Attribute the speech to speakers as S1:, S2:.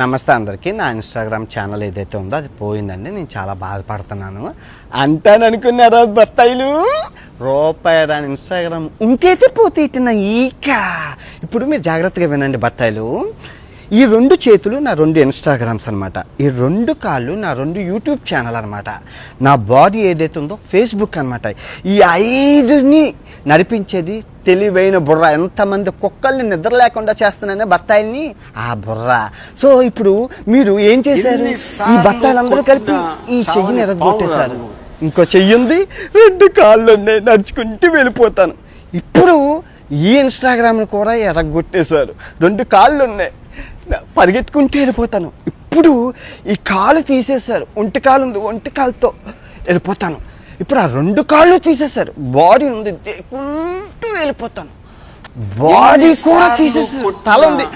S1: నమస్తే అందరికీ. నా ఇన్స్టాగ్రామ్ ఛానల్ ఏదైతే ఉందో అది పోయిందండి. నేను చాలా బాధపడుతున్నాను. అంటాననుకున్నారా బత్తాయిలు? రూపాయి రాని ఇన్స్టాగ్రామ్ ఉంటైతే పోతే ఇట్టిన ఈక. ఇప్పుడు మీరు జాగ్రత్తగా వినండి బత్తాయిలు. ఈ 2 చేతులు నా 2 ఇన్స్టాగ్రామ్స్ అనమాట. ఈ 2 కాళ్ళు నా 2 యూట్యూబ్ ఛానల్ అనమాట. నా బాడీ ఏదైతే ఉందో ఫేస్బుక్ అనమాట. ఈ 5ని నడిపించేది తెలివైన బుర్ర. ఎంతమంది కుక్కల్ని నిద్ర లేకుండా చేస్తున్నానే బత్తాయిల్ని, ఆ బుర్ర. సో ఇప్పుడు మీరు ఏం చేశారు? ఈ బత్తాయిలందరూ కలిపి ఈ చెయ్యిని ఎరగొట్టేశారు. ఇంకో చెయ్యి ఉంది, 2 కాళ్ళు ఉన్నాయి, నడుచుకుంటూ వెళ్ళిపోతాను. ఇప్పుడు ఈ ఇన్స్టాగ్రామ్ని కూడా ఎరగొట్టేశారు. 2 కాళ్ళు ఉన్నాయి, పరిగెత్తుకుంటూ వెళ్ళిపోతాను. ఇప్పుడు ఈ కాలు తీసేశారు, ఒంటి కాలు ఉంది, ఒంటి కాలుతో వెళ్ళిపోతాను. ఇప్పుడు ఆ 2 కాళ్ళు తీసేశారు, బాడీ ఉంది, దేకుంటూ వెళ్ళిపోతాను. బాడీ కూడా తీసేశారు, తల ఉంది.